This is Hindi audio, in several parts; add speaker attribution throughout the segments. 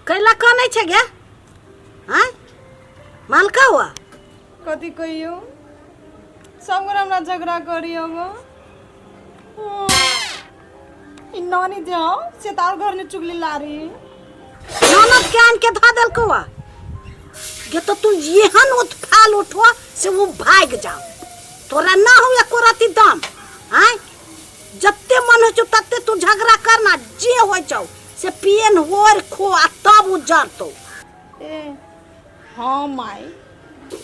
Speaker 1: कैला कानै छै गे? हैं मालका हुआ
Speaker 2: कथी कहियो सब गोरा हमरा झगड़ा करियो गो। इ नानी जे हो से तार घर में चुगली लारी
Speaker 1: ननद के आन के धा देलको हुआ गे। तो तू एहन उत्फाल उठो से वो भाग जाओ। तोरा ना हो एको राती दम हैं? जत्ते मन हो तत्ते तू झगड़ा करना जे हो जाओ से पियन होर खो आ तब उजरतो।
Speaker 2: ए हाँ माई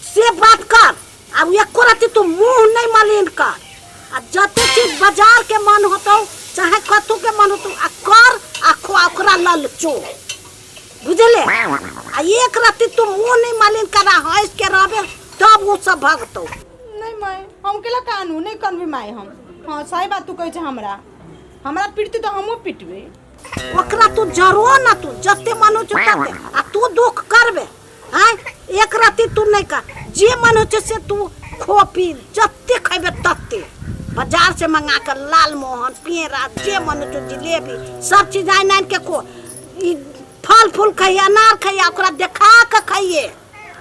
Speaker 1: से बात कर। अब एको राती तू मुंह नहीं मलिन कर। आ जते चीज बाजार के मन होतो चाहे कतु के मन होतो आ कर आ खो ओकरा ललचो बुझले। आ एक राती तू मुंह नहीं मलिन करा हंस के रहबे तब वो सब भगतो।
Speaker 2: नहीं माई हम केला कानू नहीं कनबी माई हम। हाँ सही बात तू कहे हमरा पिटती तो हमो पिटबे।
Speaker 1: ओकरा तू जरो ना तू जत्ते मन हो तत्ते आ तू दुख करबे हैं? एक राती तू नहीं कर जे मन हो से तू खो पी जत्ते खइबे तत्ते। बाजार से मंगा कर लाल मोहन पेड़ा जे मन हो जिलेबी सब चीज आइन आइन के खो। ई फल फूल खाइए अनार खाइए ओकरा देखा के खाइए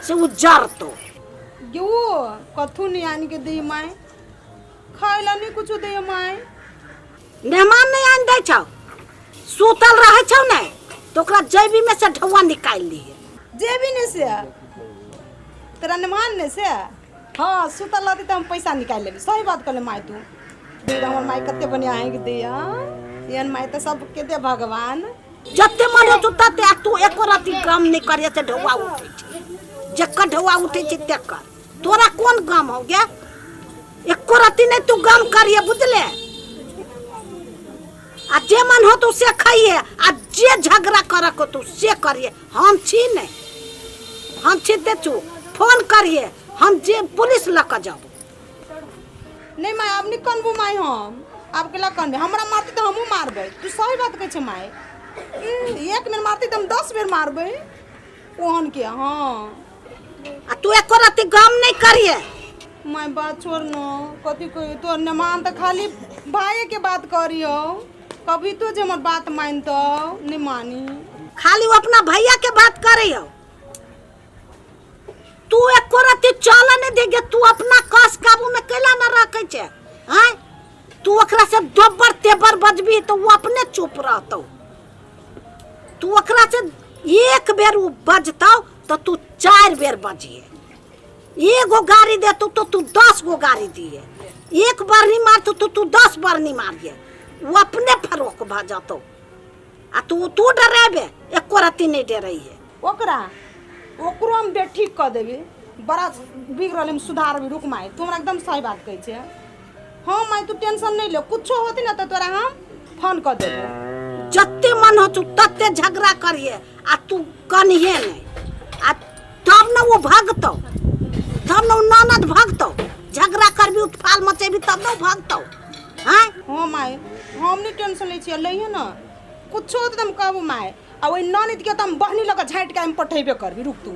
Speaker 1: से उजर तो
Speaker 2: यो कथु नहीं आन के दे माई खाइला नहीं कुछ दे माई।
Speaker 1: मेहमान नहीं आन दे छौ सुतल रहे छौ नहीं तो ओकरा जेबी में से ढौआ निकाल लिए।
Speaker 2: जेबी ने से तेरा निमान ने से हाँ सुतल रहती तो हम पैसा निकाल लेबी। सही बात कहले माई तू दे हमर माई कते बढ़िया है के दे यान माई तो सब के दे भगवान।
Speaker 1: जत्ते मन हो तत्ते आ तू एको राती काम नहीं करिए से ढौआ उठे छै। जकर ढौआ उठे छै तेकर तोरा कौन गम हो गया? एको राती नहीं तू गम करिए बुझले। आ जे मन हो तू से खाइए आ जे झगड़ा करे को तू से करिए। हम छी नहीं हम छी दे तू फोन करिए हम जे पुलिस लक जाब।
Speaker 2: नहीं माई अब नहीं कनबू माई हम अब केला कनबे हमरा मारती तो हमहू मारबे। तू सही बात कहे छै माई एक बेर मारती तो हम 10 बेर मारबे ओहन के। हाँ
Speaker 1: आ तू एको राती गम नहीं करिए।
Speaker 2: माई बात छोड़ न कथी कही तो नमान तो खाली भाई के बात करियो कभी तो जे हमर बात मान तो नहीं मानी।
Speaker 1: खाली वो अपना भैया के बात करे हो। तू एको राती चल नहीं देगे। तू अपना कस काबू में कैला न रखे छे हैं? तू ओकरा से दोबर तेबर बजबी तो वो अपने चुप रहतो। तू ओकरा से एक बेर वो बजतो तो तू 4 बेर बजिए। एगो गाड़ी दे तो तू 10 गो गाड़ी दिए। एक बार नहीं मार तो तू 10 बार नहीं मारिए वो अपने फरोक भ जातो। आ तू डरेबे एको राती नहीं डरइए।
Speaker 2: ओकरा ओकरो हम बे ठीक कर देबे बड़ा बिगड़ल हम सुधार भी। रुक माई तू हमरा एकदम सही बात कहे छे। हाँ माई तू टेंशन नहीं ले कुछो होती ना तो तोरा हम फोन कर देबे।
Speaker 1: जत्ते मन हो तू तत्ते झगड़ा करिए आ तू कनिए नहीं। आ तब न वो भगतो तब न ननद भगतो। झगड़ा करबी उत्फाल मचेबी तब न भगतो हैं?
Speaker 2: हाँ माई हम नहीं टेंशन ले छिए लइए ना कुछो होत हम कहबो माई आ ओइ ननद के हम बहनी लगा झाट के हम पठेबे करबी। रुक तू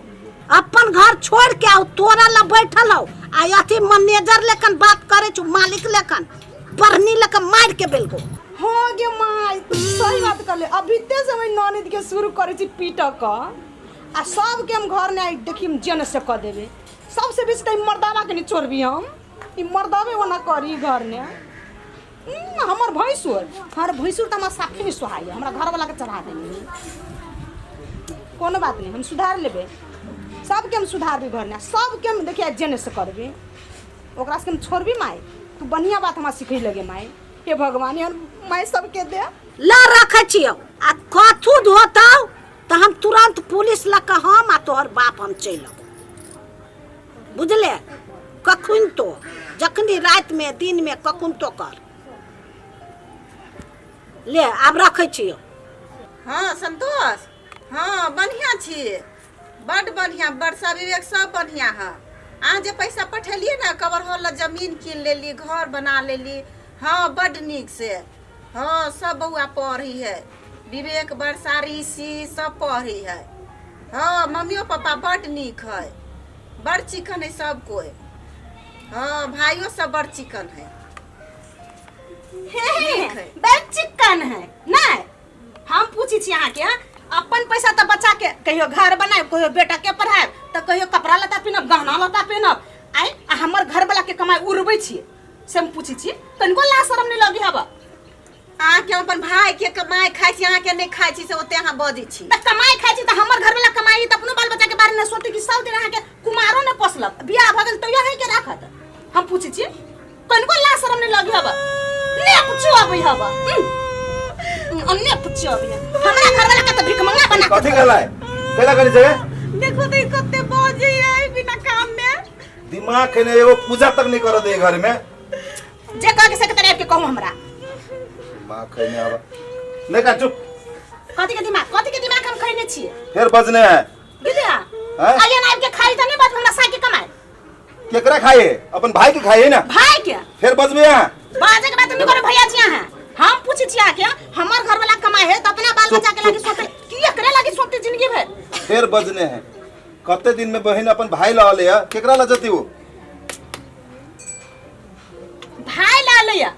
Speaker 1: अपन घर छोड़ के आओ तोरा ला बैठल हो आ अथी मैनेजर लेकन बात करे छु मालिक लेकन बहनी लेकन मार के बेलको।
Speaker 2: हाँ गे माई सही बात कर ले अभी ते समय ननद के शुरू करे छी पीटक आ सब के हम घर ने देखी हम जन से क देबे। सबसे बेसी त मर्दावा के नहीं छोड़बी हम ई मर्दावे ओना करी घर ने। हमर भैंसुर हर भैंसुर त हमरा साफे नहीं सुहाई हमरा घर वाला के चढ़ा देनी। कोनो बात नहीं हम सुधार लेबे सबके हम सुधार भी घर ने सबके हम देखिए जन से करबे ओकरा से हम छोड़बी माई। तू बढ़िया बात हमरा सिखै लगे माई। हे भगवान यार माई सबके दे
Speaker 1: ला रखे छियो आ कथु धोतौ त हम तुरंत पुलिस लक हम आ तोहर बाप हम चल बुझले। कखुन तो जखनी रात में दिन में कखुन तो कर ले अब रखे छियो।
Speaker 3: हाँ संतोष हाँ बढ़िया छी बड़ बढ़िया वर्षा विवेक सब बढ़िया है। अहाँ जे पैसा पठेलिए ना कवर हॉल जमीन कीन लेली घर बना लेली। हाँ बड़ नीक से हाँ सब बउआ पढ़ी है विवेक वर्षा ऋषि सब पढ़ी है। हाँ मम्मियो पापा बड़ नीक है बड़ चिकन है सब कोई। हाँ भाइयों सब बड़ चिकन है।
Speaker 4: बड़ चिकन है नहीं हम पूछी छी अहाँ के
Speaker 2: अपन पैसा तो बचा के कहियो घर बनाए, कहियो बेटा के पढ़ाए, तो कहियो कपड़ा लता पहनब, गहना लता पहनब। आइ आ हमर घर वाला के कमाई उड़बै छियै से हम पूछै छियै, तनिको लाज शरम नहीं लगी हबा?
Speaker 3: अहाँ के अपन भाई के कमाई खाइ छी, अहाँ के नहीं खाइ छी से ओते अहाँ बजै छी।
Speaker 2: त कमाई खाइ छी त हमर घर वाला कमाई त अपनो बाल बच्चा के बारे में सोचे कि सब दिन अहाँ के कुमारो ने पोसलक, बियाह भ गेल त यही के राखत। हम पूछै छियै तनिको लाज शरम नहीं लगी हबा? ने पूछो अबै हबा अन्ने पूछो अबै हमरा घर वाला के त भिख मंगा बना के
Speaker 4: कथि कहला है केला करी छै?
Speaker 3: देखो तो कते बजे है बिना काम में।
Speaker 4: दिमाग के ने एगो पूजा तक नहीं कर दे घर में।
Speaker 2: जे कह के सेक्रेटरी के कहू हमरा
Speaker 4: दिमाग खैने आवा नहीं का चुप।
Speaker 2: कथि के दिमाग हम खैने छियै?
Speaker 4: फिर बजने है
Speaker 2: बिदिया
Speaker 4: हैं?
Speaker 2: आइए ना के खाई त नहीं बात हमरा साई के कमाई
Speaker 4: केकरा खाए? अपन भाई के खाए ना।
Speaker 2: भाई के
Speaker 4: फिर बजबे यहाँ
Speaker 2: बाजे के बात नहीं करे भैया जी हैं। हम पूछे छिया के हमर घर वाला कमाई है त अपना बाल बच्चा के लागी सोते की एकरे लागी सोते जिंदगी भर।
Speaker 4: फिर बजने है कते दिन में बहन अपन भाई ला ले केकरा ला जती वो?
Speaker 2: भाई ला लिया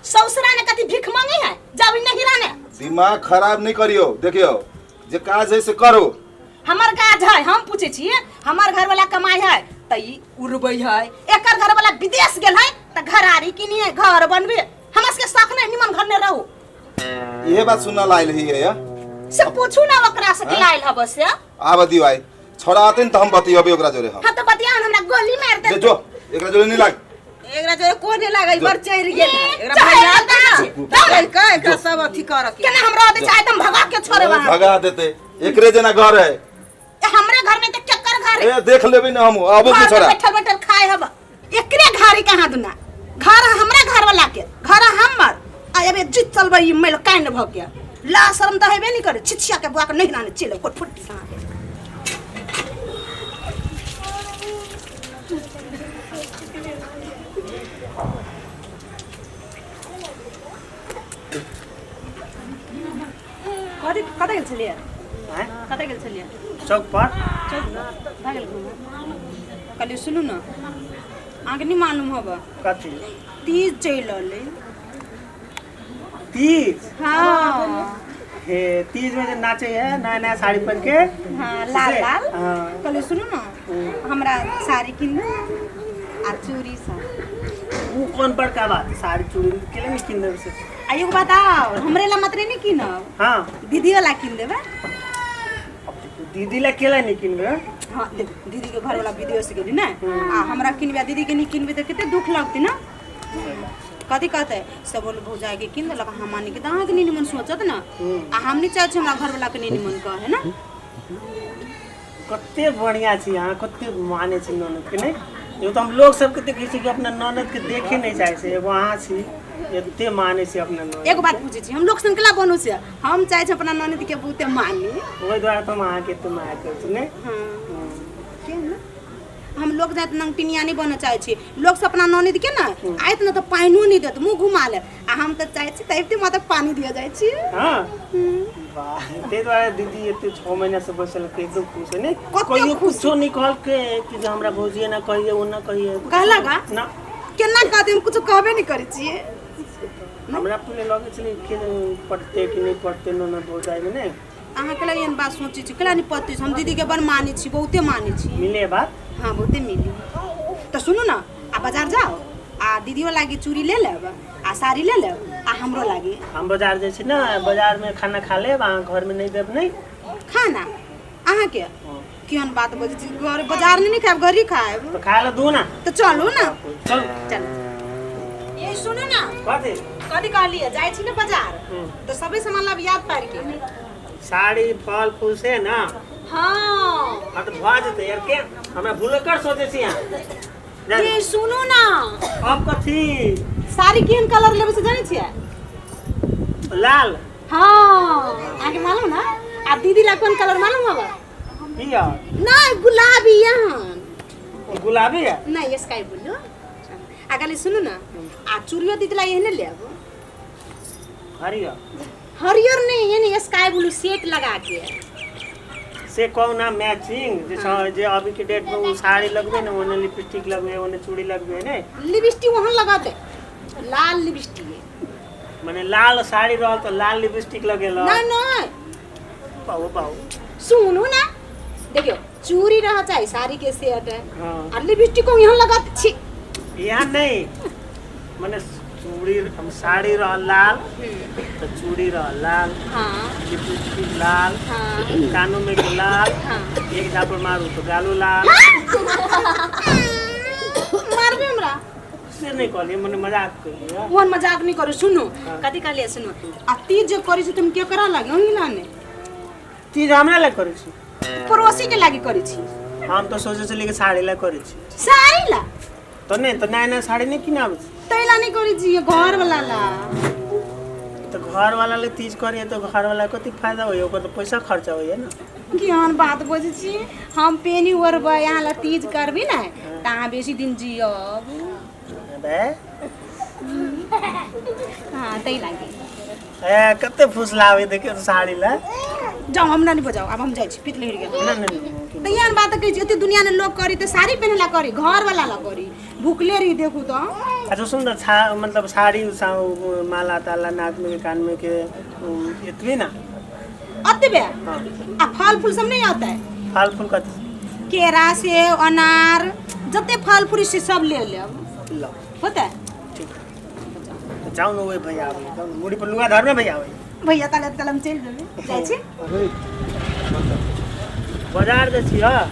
Speaker 2: ससुरा ने कथि भिख मांगी है जब नहीं रहने।
Speaker 4: दिमाग खराब नहीं करियो, देखियो जे काज है से करो।
Speaker 2: हमर काज है हम पूछे छिए हमर घर वाला कमाई है त ई उड़बै है, एकर घर वाला विदेश गेल है त घर आरी किनिए घर बनबे। हमरा के शौक नहीं निमन घर ने रहू।
Speaker 4: ये बात सुनना लाइल ही है या
Speaker 2: से पूछू ना ओकरा से लाइल हब से।
Speaker 4: आब दियो आई छोड़ा आते न त हम बतियबे ओकरा जोरे। हम
Speaker 2: हां त बतिया हमरा गोली मार दे।
Speaker 4: जो एकरा जोरे नहीं लाग।
Speaker 3: एकरा जो कोने लागै बर चढ़ गेल है। एकरा
Speaker 2: चढ़
Speaker 3: भैया
Speaker 2: गेल
Speaker 3: दाई का एकरा सब अथी कर के
Speaker 2: केना हमरा दे चाहे तुम भगा के छोड़े वहां
Speaker 4: भगा देते। एकरे जना घर है
Speaker 2: हमरे घर में त केकर घर है?
Speaker 4: ए देख लेबे न हम आबो के छोड़ा।
Speaker 2: बैठल बैठल खाए हब एकरे घारी कहां दुना घर हमरा घर वाला के घर हमर आ एबे जित चलबै ई मेल कान भ गया ला शर्म त हेबे नहीं करे। छिछिया के बुआ के नहीं नाने चले कोट फुट कहां के कतै गेल छलिए?
Speaker 5: हैं?
Speaker 2: कतै गेल छलिए?
Speaker 5: चौक पर
Speaker 2: भागल घूम कल सुनू ना आगे नहीं मालूम होगा
Speaker 5: कथी
Speaker 2: 30 चल अले।
Speaker 5: 30
Speaker 2: हाँ
Speaker 5: हे 30 में जो नाचे है नया नया साड़ी पहन के
Speaker 2: हाँ लाल लाल।
Speaker 5: हाँ।
Speaker 2: कल सुनू ना हमरा साड़ी किन दो आ चूड़ी सा।
Speaker 5: वो कौन पर का बात साड़ी चूड़ी के लिए नहीं किन से।
Speaker 2: आइयो बताओ हमरे ला मत नहीं किनब
Speaker 5: हाँ
Speaker 2: दीदी वाला किन देबे।
Speaker 5: दीदी ला केला नहीं किनबे।
Speaker 2: हाँ देखो दीदी के घर वाला वीडियो से गेली ना आ हमरा किनबे दीदी के नहीं किनबे तो कितने दुख लगती ना। कथी कहते सब बोल भौजाई के किन देलक हमानी के दाहा के नहीं निमन सोचत ना आ हम नहीं चाहे हमरा घर वाला के नहीं निमन कहे ना।
Speaker 5: कते बढ़िया छी यहाँ कते माने छी ननद के नहीं। ये तो हम लोग सबके देखे छी कि अपना ननद के देखे नहीं चाहे से वहाँ छी एते माने छी अपना ननद।
Speaker 2: एक बात पूछे छी हम लोग संकला बनो से हम चाहे छी अपना ननद के बहुते मानी
Speaker 5: वही द्वारा तुम अहाँ के तुम आया कर सुने।
Speaker 2: के ना हम लोग जात नंगटिनिया नहीं बन चाहे छी लोग से अपना ननद के ना आइत ना तो पानियो नहीं देत मुंह घुमा ले आ हम तो चाहे छी तैते मात्र पानी दिया जाए छी।
Speaker 5: हां वाह ते द्वारा दीदी एते 6 महीना से बसल के एकदम खुश है नहीं
Speaker 2: कते
Speaker 5: कोई
Speaker 2: खुश
Speaker 5: कुछो नहीं कहल के कि जो हमरा भौजिए ना कहिए वो ना कहिए
Speaker 2: कहला का
Speaker 5: ना
Speaker 2: केना कहते हम कुछ कहबे नहीं करे छी।
Speaker 5: हमरा पहले लगे छले कि पढ़ते कि नहीं पढ़ते ननद हो जाए में नहीं।
Speaker 2: अहाँ के लिए बात सोची छी केला नहीं पत्ती हम दीदी के बड़ मानी छी बहुते मानी छी।
Speaker 5: मिले बात
Speaker 2: हाँ बहुते मिली तो सुनो ना आ बाजार जाओ आ दीदियो लागी चूड़ी ले लेब आ साड़ी ले लेब आ हमरो लागी।
Speaker 5: हम बाजार जाए छी ना बाजार में खाना खा ले वहाँ घर में नहीं देब नहीं
Speaker 2: खाना अहाँ के केहन बात बोझ छी घर बाजार नहीं खाएब घर ही खाएब
Speaker 5: तो खा ले दो ना
Speaker 2: तो चलो ना
Speaker 5: चल
Speaker 2: चल। ये सुनो ना
Speaker 5: कथी
Speaker 2: कथी कहलिए जाए छी ना बाजार तो सबे सामान लब याद पार के
Speaker 5: साड़ी फल फूल से ना।
Speaker 2: हाँ
Speaker 5: हाँ तो भा जेते यार के हमरा भूल कर सोचे छी यहाँ
Speaker 2: ये सुनो ना
Speaker 5: अब कथी
Speaker 2: साड़ी केहन कलर लेबे से जाने छियै?
Speaker 5: लाल
Speaker 2: हाँ आगे मालूम ना आ दीदी ला कौन कलर मालूम होगा?
Speaker 5: पिया
Speaker 2: नहीं गुलाबी यहाँ
Speaker 5: गुलाबी है
Speaker 2: नहीं स्काई ब्लू। आगे सुनो ना आ चूड़ियो दीदी ला यही ले आबो
Speaker 5: हरिया
Speaker 2: हरियर नहीं ये नहीं स्काई ब्लू सेट लगा के
Speaker 5: से कहू ना मैचिंग जे अभी के डेट में वो साड़ी लगबे ना ओने लिपस्टिक लगबे ओने चूड़ी लगबे ने
Speaker 2: लिपस्टिक वहाँ लगा दे लाल लिपस्टिक
Speaker 5: माने लाल साड़ी रहल तो लाल लिपस्टिक लगेला
Speaker 2: नहीं नहीं
Speaker 5: बाबू बाबू
Speaker 2: सुनू ना देखियो चूड़ी रह चाहे साड़ी के सेट है
Speaker 5: हाँ
Speaker 2: और लिपस्टिक को यहाँ लगा छी
Speaker 5: यहाँ नहीं मैंने चूड़ी हम साड़ी रह लाल तो चूड़ी रह लाल
Speaker 2: हाँ
Speaker 5: लिपस्टिक लाल
Speaker 2: हाँ
Speaker 5: कानों में के लाल
Speaker 2: हाँ
Speaker 5: एक झापड़ मारू तो गालू लाल
Speaker 2: मारबे हमरा
Speaker 5: से नहीं कहलिए मैंने मजाक कर
Speaker 2: वो मजाक नहीं करो सुनो
Speaker 5: हाँ।
Speaker 2: कथी कहलिए सुनो आ तीज जो करी तुम के करा लागे ओही लाने
Speaker 5: तीज हमरा ला करे छी
Speaker 2: पड़ोसी के लागे करी छी
Speaker 5: हम तो सोचे छलिए कि साड़ी ला करे छी
Speaker 2: साड़ी ला
Speaker 5: तो नहीं तो नया नया साड़ी नहीं किना आबै छी
Speaker 2: तैला नहीं करी छी घर वाला ला
Speaker 5: तो घर वाला ले तीज करिए तो घर वाला कति फायदा होय ओकर तो पैसा खर्चा होय ना
Speaker 2: केहन बात बोझे छी हम पेनी ओरब यहाँ ला तीज करबी ना ता बेसी दिन जियब
Speaker 5: बे
Speaker 2: हाँ तै लागे
Speaker 5: ए कते फुसलावे देखियो साड़ी ला
Speaker 2: जाओ हम नहीं बजाओ अब हम जाई छी पिट लेर गेल
Speaker 5: ना नहीं
Speaker 2: तो यहाँ बात कही जते दुनिया में लोग करी तो साड़ी पहनला करी घर वाला ला करी भूखले रही देखू तो
Speaker 5: अच्छा सुन ना मतलब साड़ी माला ताला नाक में कान में के इतनी ना
Speaker 2: अतबे
Speaker 5: हाँ
Speaker 2: आ फल फूल सब नहीं आता है
Speaker 5: फल फूल कति
Speaker 2: केरा से अनार जते फल फूल से सब ले लेब
Speaker 5: लो
Speaker 2: होता है
Speaker 5: ठीक है तो जाओ ना वो भैया आवे जाओ ना मुड़ी पर लुगा धर में भैया आवे
Speaker 2: भैया ताले तलम चल जेबे जाय छी
Speaker 4: अरे
Speaker 5: बाजार दे छी हां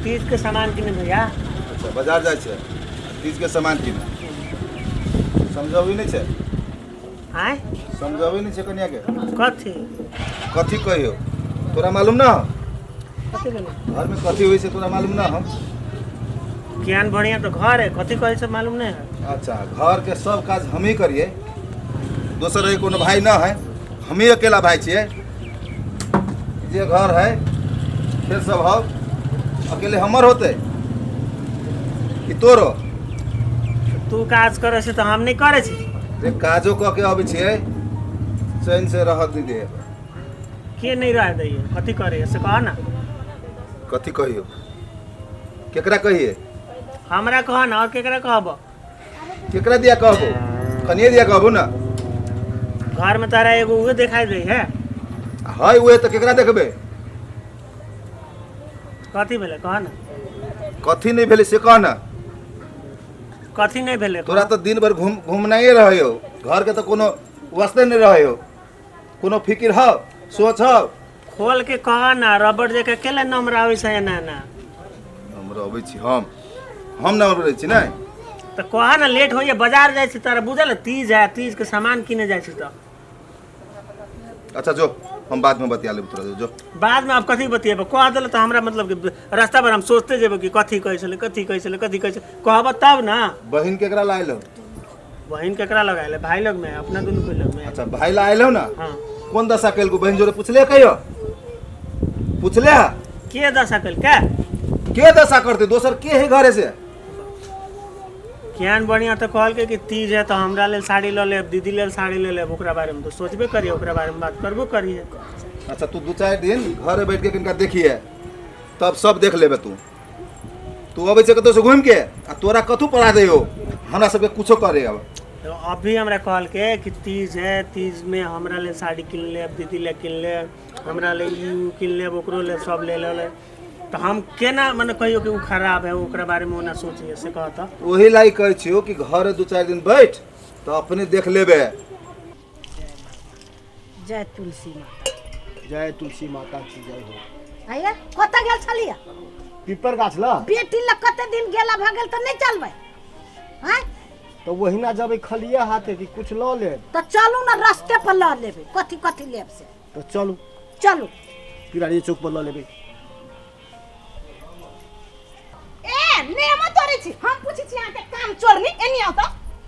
Speaker 5: तीज के सामान किने भैया
Speaker 4: अच्छा बाजार जाइ छै तीज के सामान किने समझाबी नहीं छै
Speaker 5: आय
Speaker 4: समझाबी नहीं छै कन्या के
Speaker 5: कथी
Speaker 4: कथी कहियो तोरा मालूम ना हो?
Speaker 5: कथी बोले
Speaker 4: घर में कथी होइ छै तोरा मालूम ना हो?
Speaker 5: ज्ञान बढ़िया तो घर है कथी कहे से मालूम नहीं है
Speaker 4: अच्छा घर के सब काज हम ही करिए दोसर है कोनो भाई ना है हम ही अकेला भाई छिए जे घर है फिर सब हो अकेले हमर होते कि तोरो
Speaker 5: तू काज करे से तो हम नहीं करे छी
Speaker 4: जे काजो क के अबै छिए चैन से रह दीदी
Speaker 5: के नहीं रह दैए कथी करे से कह ना
Speaker 4: कथी कहियो केकरा कहिए
Speaker 5: हमरा कह ना और केकरा कहब
Speaker 4: केकरा दिया कहबो कनिए दिया कहबो ना
Speaker 5: घर में तारा एगो उहे दिखाई दे है
Speaker 4: हाय उहे तो केकरा देखबे
Speaker 5: कथी भेले कह ना
Speaker 4: कथी नहीं भेले से कह ना
Speaker 5: कथी नहीं भेले
Speaker 4: तोरा तो दिन भर घूमनाइए रहे हो घर के तो कोनो वास्ते नहीं रहे हो कोनो फिकिर हो सोच हो
Speaker 5: खोल के कह ना रबड़ जे के केले नंबर आवे से ना ना
Speaker 4: हमरा अबै छी हम ना अबै छी नहीं
Speaker 5: तो कह ना लेट होइए बाजार जाय छी तारा बुझल तीज है तीज के सामान किने जाय छी तो
Speaker 4: अच्छा जो हम बाद में बतिया लेब तोरा जो
Speaker 5: बाद में आप कथी बतिएब कह दिल तो हमरा मतलब कि रास्ता पर हम सोचते जेब कि कथी कहै छले कथी कहै छले कथी कहै छले कहब तब ना
Speaker 4: बहिन केकरा लायल हो
Speaker 5: बहन केकरा लगाइले भाई लोग में अपना दुनू के लोग में
Speaker 4: अच्छा भाई लायल हो ना
Speaker 5: हाँ
Speaker 4: कौन दशा कैल को बहन जोरे पूछले कहियो पूछले
Speaker 5: के दशा कल क्या
Speaker 4: के दशा करते दोसर के है घरे से
Speaker 5: ज्ञान बढ़िया तो कहल के कि तीज है तो हमरा लेल साड़ी ल लेब दीदी लेल साड़ी ले लेब ओकरा बारे में तो सोचबे करिए ओकरा बारे में बात करबो करिए
Speaker 4: अच्छा तू 2-4 दिन घरे बैठ के किनका देखिए तब सब देख लेबे तू अबै छै कतौ से घूम के आ तोरा कथु पढ़ा दे हो हमरा सबके कुछो करे अब
Speaker 5: तो अभी हमरा कहल के कि तीज है तीज में हमरा लेल साड़ी किन लेब दीदी ले किन लेब हमरा ले यू किन लेब ओकरो ले सब ले ले तो हम केना माने कहियो कि उ खराब है ओकरा बारे में ओना सोचिए से कहता
Speaker 4: वही लाई कहै छियो कि घरे 2-4 दिन बैठ तो अपने देख लेबे
Speaker 1: जय तुलसी माता
Speaker 6: जय तुलसी माता की जय हो
Speaker 1: आइए कत गेल छलिया
Speaker 6: पीपर गाछ ला
Speaker 1: बेटी ल कते दिन गेला भ गेल त नहीं चलबै हैं
Speaker 6: तो वही ना जब खलिए हाथे कि कुछ ल ले
Speaker 1: तो चलू ना रास्ते पर ल लेबे कथी कथी लेब से
Speaker 6: तो चलू
Speaker 1: चलू
Speaker 6: पिरारी चौक पर ल लेबे
Speaker 2: ए नेमो तोरे छी हम पूछी छी यहाँ के काम चोरनी एनी आउ तो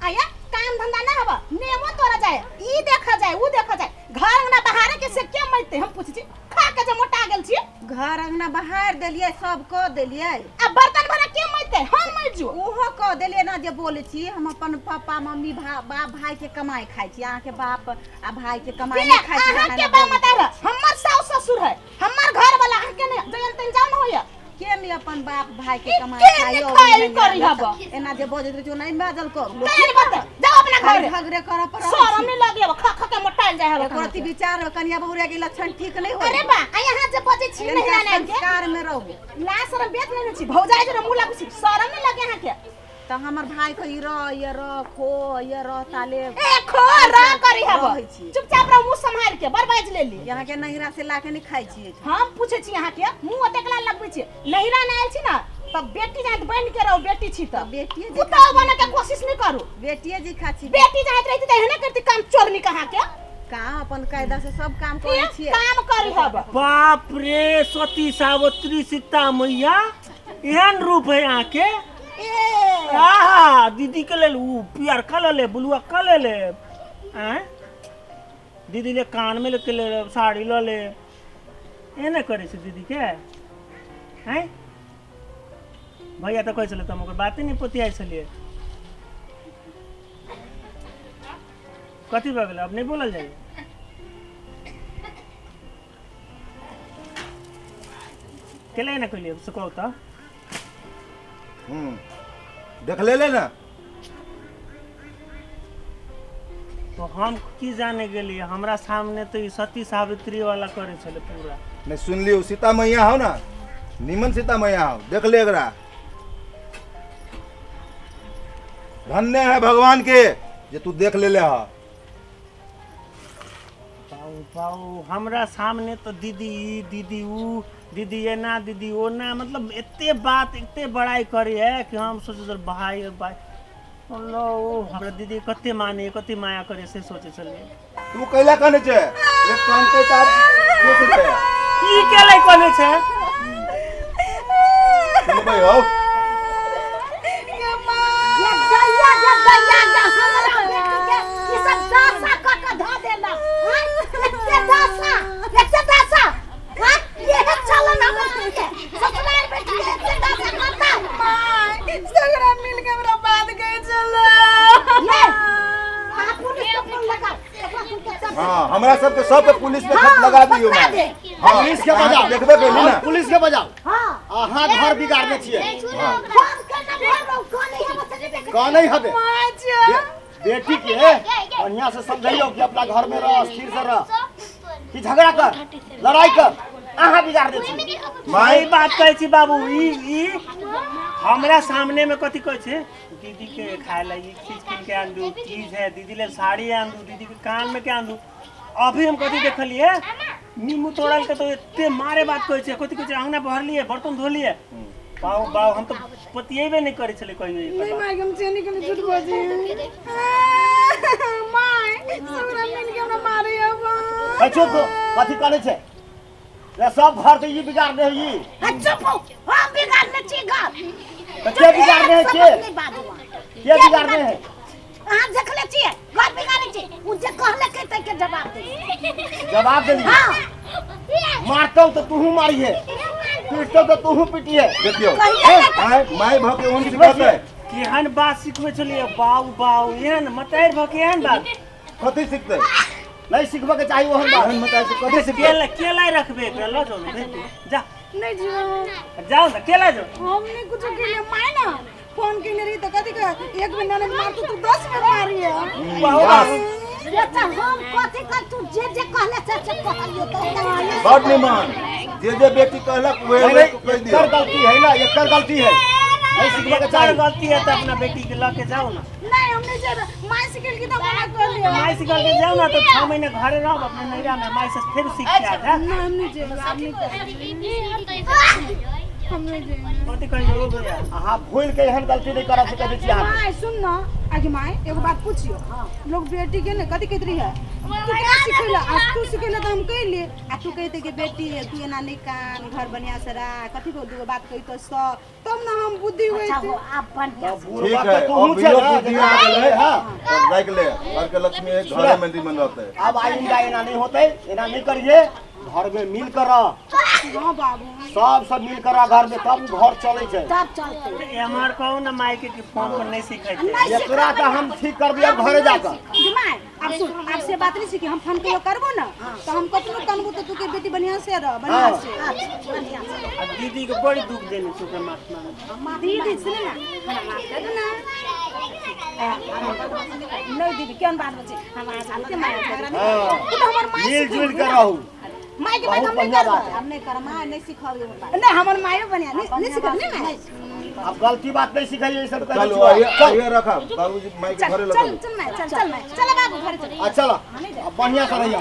Speaker 2: आया काम धंधा ना हबा नेमो तोरा जाए ई देखा जाए ऊ देखा जाए घर अंगना बहारे के से के मरते हम पूछी छी खा के जे मोटा गेल छी
Speaker 3: घर अंगना बहार देलिए सब को देलिए
Speaker 2: आ बर्तन भरा के मरते हम मर जो
Speaker 3: ओहो कह देलिए ना जे बोले छी हम अपन पापा मम्मी बाप भाई के कमाई खाई छी अहाँ के बाप आ भाई के कमाई नहीं खाई छी
Speaker 2: अहाँ के बा मत हमर सास ससुर है हमर घर वाला अहाँ के ने जयन तन जान होया
Speaker 3: के नहीं अपन बाप भाई के कमाई
Speaker 2: के
Speaker 3: खाई
Speaker 2: नहीं खाई करी हबा
Speaker 3: एना जे बोले जो नहीं बाजल करू
Speaker 2: नहीं बता जाओ अपना घर
Speaker 3: झगड़े कर पर
Speaker 2: शरम नहीं लगे खा खा के मोटा कल जाए हो
Speaker 3: एकोरती विचार कन्या बहुरिया के लक्षण ठीक नहीं हो
Speaker 2: अरे बा आ यहाँ जे बजे छी नहीं ना के
Speaker 3: संस्कार में रहो
Speaker 2: ला शरम बेत नहीं छी भौजाई जे मुला कुछ शरम नहीं लगे यहाँ के
Speaker 3: तो हमर भाई को ये खो ये ताले
Speaker 2: ए खो रा करी हब
Speaker 3: रहै छी।
Speaker 2: चुपचाप रह मुंह संभाल के बरबाज ले ली
Speaker 3: यहाँ के नहिरा से लाके नहीं खाई छी
Speaker 2: हम पूछे छी यहाँ के मुंह देखला लगबै छी नहिरा ना आइल छी ना तब बेटी जात बन के रहो बेटी छी त
Speaker 3: बेटिए जी
Speaker 2: पुतौ बने के कोशिश नहीं करू
Speaker 3: बेटिए जी खाची
Speaker 2: बेटी जात रहती त हेने करती काम चोरनी कहाँ के
Speaker 3: कहाँ अपन कायदा से सब काम करे छी
Speaker 2: काम करी हब
Speaker 5: बाप रे सती सावित्री सीता मैया एहन रूप है यहाँ के दीदी के ले पियर कल ले बुलुआ कल ले दीदी ले कान में लेके ले साड़ी लो ले एने करे से दीदी के हैं भैया तो कह चले तुम ओकर बातें नहीं पतियाई चलिए कथी भऽ गेल अब नहीं बोलल जाए केले ना कहलिए सुको तो
Speaker 4: देख ले ना
Speaker 5: तो हम की जाने के लिए हमरा सामने तो सती सावित्री वाला करे चले पूरा
Speaker 4: नहीं सुन लियो सीता मैया हो ना निमन सीता मैया हो देख ले एकरा धन्य है भगवान के जे तू देख ले हा
Speaker 5: पाऊ हमरा सामने तो दीदी दीदी ऊ दीदी ये ना दीदी वो ना मतलब इतने बात इतने बड़ाई करी है कि हम सोचे भाई और भाई लो हमरा दीदी कते माने कते माया करे से सोचे चलिए
Speaker 4: तू कैला कने छे एक काम के तार दोसर पे
Speaker 5: ई केले कोने छे
Speaker 4: सुन भाई हो हाँ हमरा सबके सब पे पुलिस में खत लगा दियो मैं हाँ
Speaker 6: पुलिस के बजाओ
Speaker 4: देखबे कइली ना
Speaker 6: पुलिस के बजाओ अहाँ घर बिगाड़ने छिए कौन नहीं हबे बेटी के बढ़िया से समझाइयो कि अपना घर में रह स्थिर से रह कि झगड़ा कर लड़ाई कर अहाँ बिगाड़ दे छी
Speaker 5: माई बात कहै छी बाबू ई हमरा सामने में कथी कहै छै दीदी के खाए ला ई चीज किन के आन दू चीज है दीदी ले साड़ी आन दू दीदी के कान में के आन दू अभी हम कथी देखलिए नींबू तोड़ल के तो इतने मारे बात कहै छै कथी कहै छै अंगना बहर लिए बर्तन धो लिए बाऊ बाऊ हम तो पतियेबे नहीं करे चले कहियो
Speaker 2: नहीं माय हम चेनी के झूठ बोले माय सबरा मिल के हमरा मारे अब
Speaker 6: चुप कथी करे छै रे सब घर तो ये बिगाड़ दे ई
Speaker 1: चुप हो हम बिगाड़ने छी घर
Speaker 6: तो के बिगाड़ दे के बिगाड़ दे है
Speaker 1: हां देख ले छी घर बिगाड़े छी उ जे कहले के के
Speaker 6: जवाब दे मारतो तो तू मारिए पीटतो तो तू पिटिए
Speaker 4: देखियो माय भ के उन सिखाते
Speaker 5: केहन बात सिखबे चलिए बाऊ बाऊ एहन मतैर भ के एहन बात
Speaker 4: कथी सिखते
Speaker 6: नहीं सिखबे के चाहिए ओहन बात
Speaker 4: मताय से कथी सिखते
Speaker 5: केला रखबे लो जो जा
Speaker 2: नहीं जी
Speaker 5: जाओ ना केला जो
Speaker 2: हमने कुछ के लिए माय ना फोन के रही तो कथी का एक दिन ननद मार तू 10 बार मारी है
Speaker 1: बेटा हम कथी कर तू जे जे कहले से कहलियो तो
Speaker 4: बड़ निमान जे बेटी कहलक वे कह दियो
Speaker 6: कर गलती है ना ये कर गलती है नहीं सिखबे के चाहिए
Speaker 5: गलती है तो अपना बेटी के लेके जाओ ना
Speaker 2: नहीं हमने जे माय सिकल की तो मना कर लिया
Speaker 5: माई से करके जाओ ना तो 6 महीने घरे रहो अपने नैरा में माई से फिर सीख के आ जा
Speaker 2: हमने जे हमने जे
Speaker 5: कथी कहियो भैया
Speaker 6: अहाँ भूल के एहन गलती नहीं करब से कहे छी अहाँ
Speaker 2: माय सुन ना आगे माय एगो बात पूछियो लोग बेटी के ने कथी कहत रही है तू क्या सिखेला आज तू सिखेला तो हम कह लिए आ तू कहते कि बेटी है तू एना नहीं कान घर बनिया सरा कथी बोल दूगो बात कही तो स तब ना हम बुद्धि होई
Speaker 1: अच्छा
Speaker 2: थी
Speaker 1: हो आप बढ़िया
Speaker 4: ठीक है अब वीडियो बुद्धि आ गेलै हां तो देख ले घर के लक्ष्मी घरे में निमन रहते
Speaker 6: अब आइंदा एना नहीं होते एना नहीं करिए घर में मिल कर रह
Speaker 2: हां बाबू
Speaker 6: सब मिल कर रह घर में तब घर चले छै
Speaker 1: तब चलते
Speaker 5: हमार कहू ना माई के फोन पर नहीं सिखाई थे
Speaker 6: एकरा तो हम ठीक कर दिया घरे जाकर
Speaker 2: दिमाग अब सुन अब से बात नहीं सीखी हम फोन कहियो करबो ना तो हम कतनो कनबो तो तू के बेटी बढ़िया से रह बढ़िया से
Speaker 1: बढ़िया से
Speaker 5: अब दीदी को बड़ी दुख देने चुके मातना
Speaker 2: दीदी सुन ना खाना मार दे ना नहीं दीदी क्यों बात बचे हम आज आते माय
Speaker 6: हाँ
Speaker 2: तो हमर माय
Speaker 6: मिलजुल के रहू
Speaker 2: माय के
Speaker 6: बहुत
Speaker 2: हम
Speaker 6: बढ़िया
Speaker 2: नहीं
Speaker 6: बात है।
Speaker 2: हम नहीं कर माय नहीं सिखाओगे नहीं हमर मायो बनिया नहीं सिखा नहीं
Speaker 6: अब गलती बात नहीं सिखाइए सब कर
Speaker 4: चलो आइए रखा बाबूजी माई के घरे
Speaker 2: चल
Speaker 4: लगा
Speaker 2: चल मैं चल बाबू घर चल
Speaker 6: अच्छा अब बढ़िया से रहिए